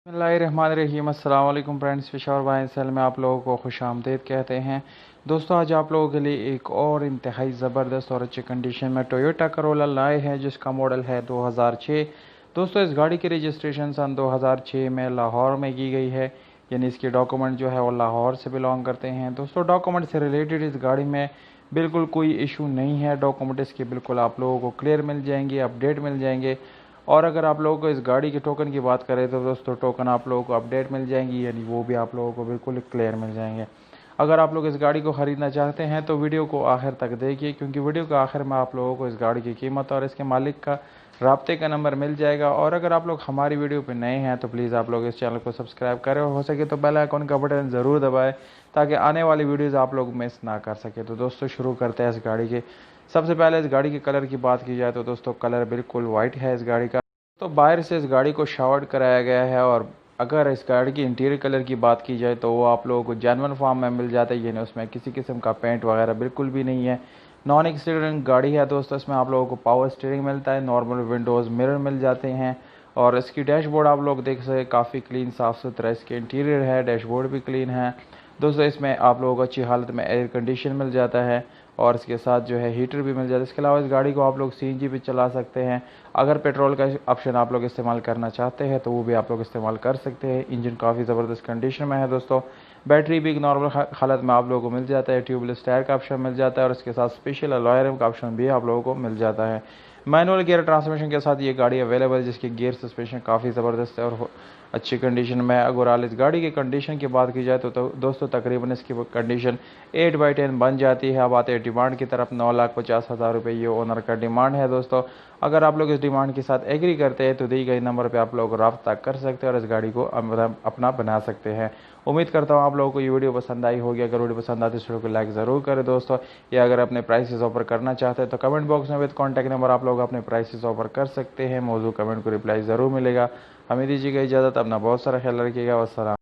बिस्मिल्लाहिर्रहमानिर्रहीम। अस्सलाम वालेकुम फ्रेंड्स, पेशावर बाय सेल में आप लोगों को खुशामदीद कहते हैं। दोस्तों, आज आप लोगों के लिए एक और इंतहाई ज़बरदस्त और अच्छी कंडीशन में टोयोटा करोला लाए हैं जिसका मॉडल है 2006। दोस्तों, इस गाड़ी की रजिस्ट्रेशन सन 2006 में लाहौर में की गई है, यानी इसके डॉक्यूमेंट जो है वो लाहौर से बिलोंग करते हैं। दोस्तों, डॉक्यूमेंट से रिलेटेड इस गाड़ी में बिल्कुल कोई इशू नहीं है। डॉक्यूमेंट इसके बिल्कुल आप लोगों को क्लियर मिल जाएंगे, अपडेट मिल जाएंगे। और अगर आप लोगों को इस गाड़ी के टोकन की बात करें तो दोस्तों, टोकन आप लोगों को अपडेट मिल जाएंगी, यानी वो भी आप लोगों को बिल्कुल क्लियर मिल जाएंगे। अगर आप लोग इस गाड़ी को ख़रीदना चाहते हैं तो वीडियो को आखिर तक देखिए, क्योंकि वीडियो के आखिर में आप लोगों को इस गाड़ी की कीमत और इसके मालिक का राब्ते का नंबर मिल जाएगा। और अगर आप लोग हमारी वीडियो पर नए हैं तो प्लीज़ आप लोग इस चैनल को सब्सक्राइब करें और हो सके तो बेल आइकन का बटन ज़रूर दबाएं ताकि आने वाली वीडियोज़ आप लोग मिस ना कर सके। तो दोस्तों, शुरू करते हैं इस गाड़ी के। सबसे पहले इस गाड़ी के कलर की बात की जाए तो दोस्तों, कलर बिल्कुल वाइट है इस गाड़ी का। तो बाहर से इस गाड़ी को शावर्ड कराया गया है। और अगर इस गाड़ी की इंटीरियर कलर की बात की जाए तो वो आप लोगों को जेन्युइन फॉर्म में मिल जाता है, यानी उसमें किसी किस्म का पेंट वगैरह बिल्कुल भी नहीं है। नॉन एक्सीडेंट गाड़ी है दोस्तों। इसमें आप लोगों को पावर स्टीयरिंग मिलता है, नॉर्मल विंडोज़ मिरर मिल जाते हैं। और इसकी डैशबोर्ड आप लोग देख सकते हैं, काफ़ी क्लीन साफ़ सुथरा इसके इंटीरियर है, डैशबोर्ड भी क्लीन है। दोस्तों, इसमें आप लोगों को अच्छी हालत में एयर कंडीशन मिल जाता है और इसके साथ जो है हीटर भी मिल जाता है। इसके अलावा इस गाड़ी को आप लोग सीएनजी भी चला सकते हैं। अगर पेट्रोल का ऑप्शन आप लोग इस्तेमाल करना चाहते हैं तो वो भी आप लोग इस्तेमाल कर सकते हैं। इंजन काफ़ी ज़बरदस्त कंडीशन में है दोस्तों। बैटरी भी एक नॉर्मल हालत में आप लोगों को मिल जाता है। ट्यूबलेस टायर का ऑप्शन मिल जाता है और इसके साथ स्पेशल अलॉय रिम का ऑप्शन भी आप लोगों को मिल जाता है। मैनुअल गियर ट्रांसमिशन के साथ ये गाड़ी अवेलेबल है, जिसकी गियर सस्पेंशन काफ़ी ज़बरदस्त है और अच्छी कंडीशन में है। अगर इस गाड़ी की कंडीशन की बात की जाए तो दोस्तों, तकरीबन इसकी कंडीशन 8/10 बन जाती है। अब आते हैं डिमांड की तरफ। 9,50,000 रुपये ये ओनर का डिमांड है दोस्तों। अगर आप लोग इस डिमांड के साथ एग्री करते हैं तो दी गई नंबर पे आप लोग रब्ता कर सकते हैं और इस गाड़ी को अपना बना सकते हैं। उम्मीद करता हूँ आप लोगों को ये वीडियो पसंद आई होगी। अगर वीडियो पसंद आती है तो वीडियो को लाइक ज़रूर करें दोस्तों। या अगर अपने प्राइसेस ऑफर करना चाहते हैं तो कमेंट बॉक्स में विद कॉन्टैक्ट नंबर आप लोग अपने प्राइसेस ऑफर कर सकते हैं। मौजूद कमेंट को रिप्लाई ज़रूर मिलेगा। हमें दीजिएगा इजाज़त। अपना बहुत सारा ख्याल रखिएगा। वस्सलाम।